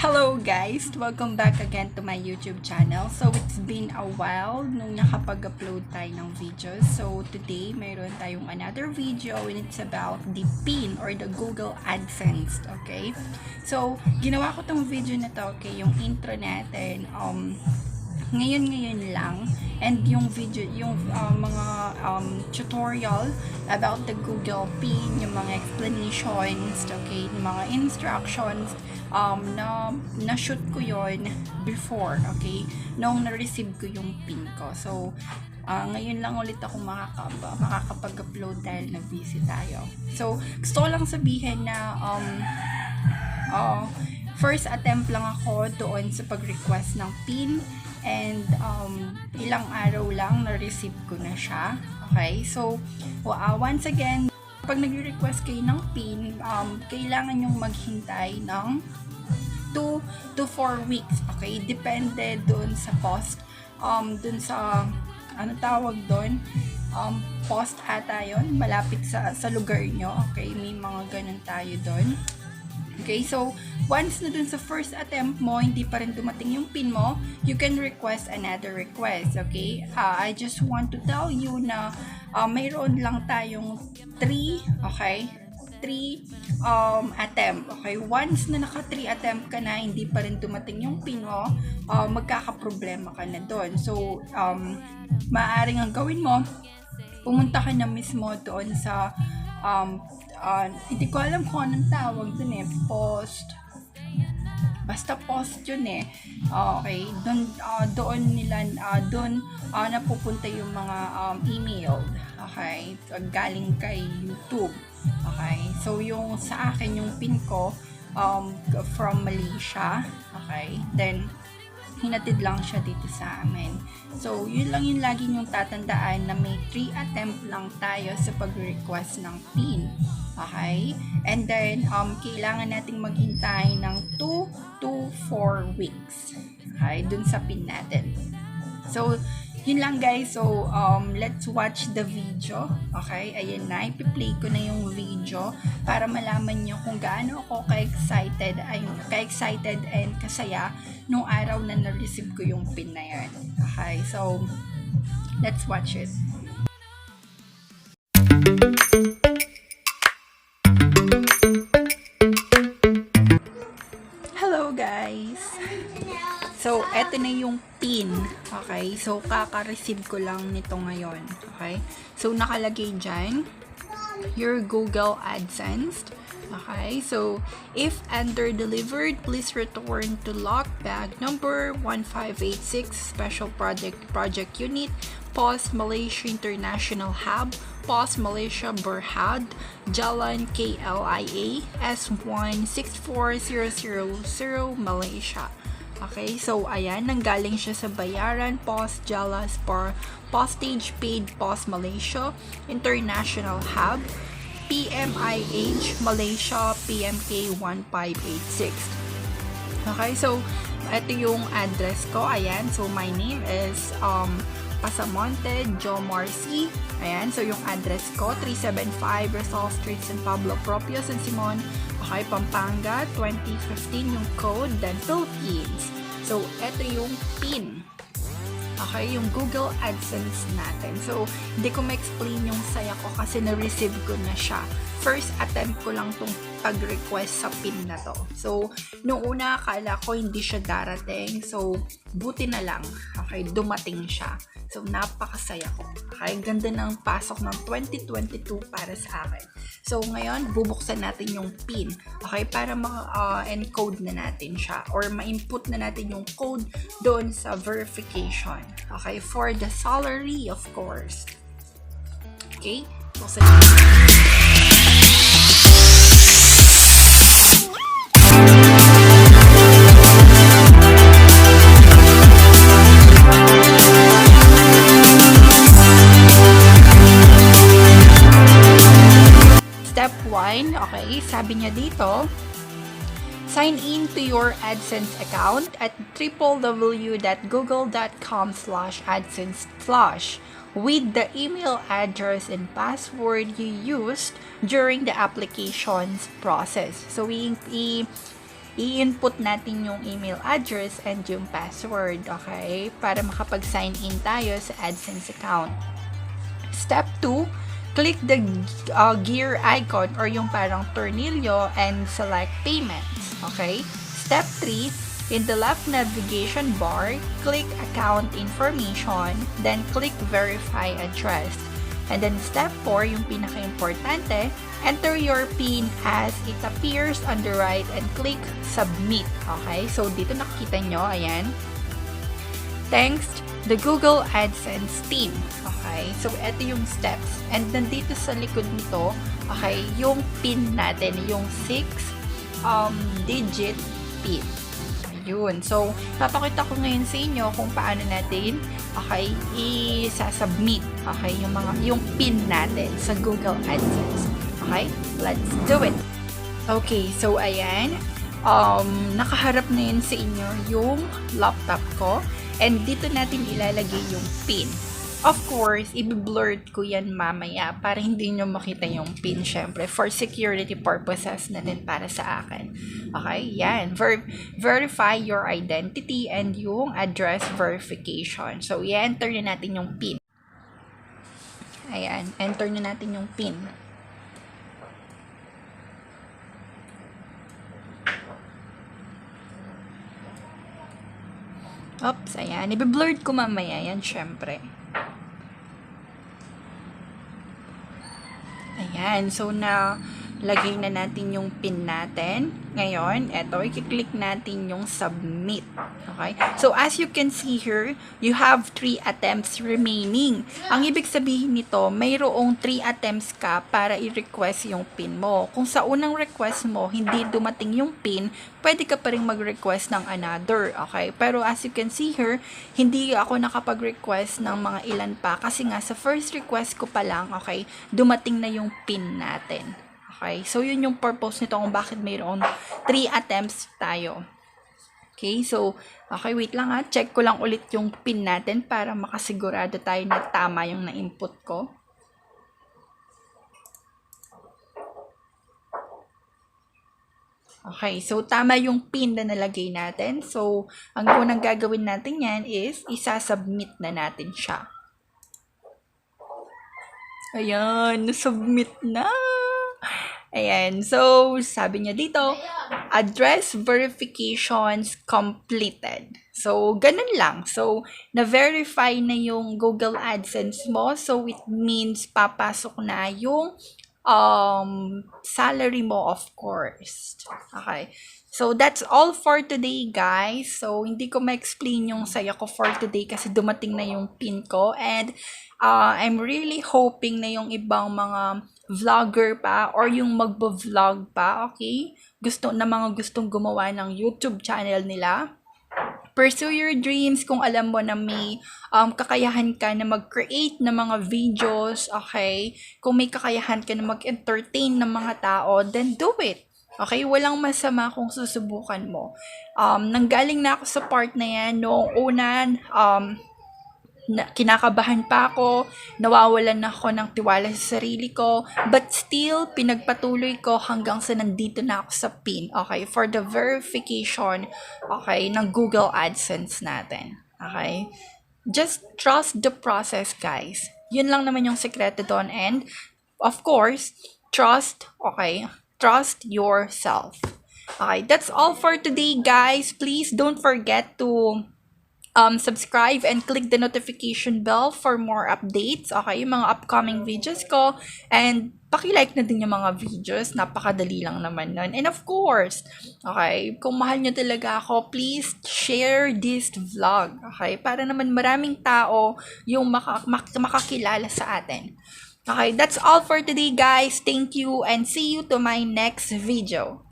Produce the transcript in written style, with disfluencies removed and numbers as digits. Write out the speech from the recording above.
Hello guys! Welcome back again to my YouTube channel. So it's been a while nung nakapag-upload tayo ng videos. So today, mayroon tayong another video and it's about the PIN or the Google Adsense. Okay? So, ginawa ko tong video na to, okay? Yung intro natin, ngayon lang, and yung video, yung mga tutorial about the Google PIN, yung mga explanations, okay, yung mga instructions, na shoot ko yon before, okay, nung na-receive ko yung PIN ko. So ngayon lang ulit ako makakapag-upload dahil nag-busy tayo. So gusto ko lang sabihin na first attempt lang ako doon sa pag-request ng PIN. And ilang araw lang na-receive ko na siya. Okay? So, once again, pag nag-request kayo ng PIN, kailangan nyong maghintay ng 2 to 4 weeks. Okay? Depende doon sa post. Doon sa, ano tawag doon? Post ata yun. Malapit sa lugar nyo. Okay? May mga ganun tayo doon. Okay, so once na dun sa first attempt mo, hindi pa rin dumating yung PIN mo, you can request another request, okay? I just want to tell you na mayroon lang tayong 3 attempt, okay? Once na naka 3 attempt ka na, hindi pa rin dumating yung PIN mo, magkakaproblema ka na dun. So, maaaring ang gawin mo, pumunta ka na mismo doon sa hindi ko alam kung anong tawag dun post, basta post yun okay, doon napupunta yung mga email, okay, galing kay YouTube, okay, so yung sa akin yung PIN ko from Malaysia, okay, then hinatid lang siya dito sa amin. So, yun lang yung lagi nyong tatandaan na may 3 attempt lang tayo sa pag-request ng PIN. Okay? And then, kailangan nating maghintay ng 2 to 4 weeks. Okay? Dun sa PIN natin. So, yun lang guys. So, let's watch the video. Okay? Ayan na. Ipi-play ko na yung video para malaman nyo kung gaano ako ka-excited and kasaya nung araw na na-receive ko yung PIN na yun. Okay? So, let's watch it. Hello guys! So, eto na yung PIN. Okay? So, kaka-receive ko lang nito ngayon. Okay? So, nakalagay dyan, your Google Adsense. Okay? So, if under-delivered, please return to lock bag number 1586, Special Project Unit, Post Malaysia International Hub, Post Malaysia Berhad, Jalan KLIA, S164000 Malaysia. Okay, so ayan, nanggaling siya sa Bayaran Post Jalas Postage Paid Post Malaysia International Hub, PMIH Malaysia PMK 1586. Okay, so ito yung address ko. Ayan, so my name is Pasamonte, Jomar C. Ayan, so yung address ko, 375 Rizal Street, San Pablo Propio, San Simon, okay, Pampanga, 2015 yung code, then Philippines. So, eto yung PIN. Okay, yung Google Adsense natin. So, hindi ko ma-explain yung saya ko kasi na-receive ko na siya. First attempt ko lang tong pag-request sa PIN na to. So, noong una, akala ko hindi siya darating. So, buti na lang. Okay, dumating siya. So, napakasaya ko. Okay, ganda ng pasok ng 2022 para sa akin. So, ngayon, bubuksan natin yung PIN. Okay, para ma-encode na natin siya or ma-input na natin yung code doon sa verification. Okay, for the salary, of course. Okay, buksan natin. Step 1, okay, sabi niya dito, sign in to your AdSense account at www.google.com/adsense/ with the email address and password you used during the application's process. So, i-input natin yung email address and yung password, okay? Para makapag-sign in tayo sa AdSense account. Step 2, click the gear icon or yung parang tornilyo and select payments, okay? Step 3, in the left navigation bar, click account information, then click verify address. And then step 4, yung pinaka-importante, enter your PIN as it appears on the right and click submit. Okay? So, dito nakikita nyo, ayan. Thanks the Google Adsense team. Okay? So, ito yung steps. And nandito sa likod nito, okay, yung PIN natin, yung 6-digit PIN. Yun. So, papakita ko ngayon sa inyo kung paano natin, okay, i-submit, okay, yung PIN natin sa Google AdSense. Okay? Let's do it. Okay, so ayan. Nakaharap na yun sa inyo yung laptop ko. And dito natin ilalagay yung PIN. Of course, i-blur ko yan mamaya para hindi nyo makita yung PIN, syempre. For security purposes na din para sa akin. Okay, yan. Verify your identity and yung address verification. So, i-enter na natin yung PIN. Ayan, enter na natin yung PIN. Oops, ayan. I-blurred ko mamaya yan, syempre. Ayan, so lagay na natin yung PIN natin. Ngayon, eto, i-click natin yung submit. Okay? So, as you can see here, you have 3 attempts remaining. Ang ibig sabihin nito, mayroong 3 attempts ka para i-request yung PIN mo. Kung sa unang request mo, hindi dumating yung PIN, pwede ka pa rin mag-request ng another. Okay? Pero as you can see here, hindi ako nakapag-request ng mga ilan pa kasi nga sa first request ko pa lang, okay, dumating na yung PIN natin. Okay, so yun yung purpose nito kung bakit mayroon 3 attempts tayo. Okay, so, okay, wait lang ha. Check ko lang ulit yung PIN natin para makasigurado tayo na tama yung na-input ko. Okay, so tama yung PIN na nalagay natin. So, ang unang gagawin natin yan is isa-submit na natin siya. Ayan, na-submit na. Ayan, so sabi niya dito, address verifications completed. So, ganun lang. So, na-verify na yung Google AdSense mo. So, it means papasok na yung salary mo, of course. Okay. So, that's all for today, guys. So, hindi ko ma-explain yung saya ko for today kasi dumating na yung PIN ko. And, I'm really hoping na yung ibang mga vlogger pa or yung magbo-vlog pa, okay? Mga gustong gumawa ng YouTube channel nila. Pursue your dreams kung alam mo na may kakayahan ka na mag-create ng mga videos, okay? Kung may kakayahan ka na mag-entertain ng mga tao, then do it. Okay? Walang masama kung susubukan mo. Nanggaling na ako sa part na yan noong una, kinakabahan pa ako, nawawalan ako ng tiwala sa sarili ko, but still, pinagpatuloy ko hanggang sa nandito na ako sa PIN, okay, for the verification, okay, ng Google AdSense natin, okay. Just trust the process, guys. Yun lang naman yung sekreto doon, and, of course, trust yourself. Okay, that's all for today, guys. Please don't forget to subscribe and click the notification bell for more updates. Okay, yung mga upcoming videos ko. And paki-like na din yung mga videos. Napakadali lang naman nun. And of course, okay, kung mahal nyo talaga ako, please share this vlog. Okay, para naman maraming tao yung makakilala sa atin. Okay, that's all for today, guys. Thank you and see you to my next video.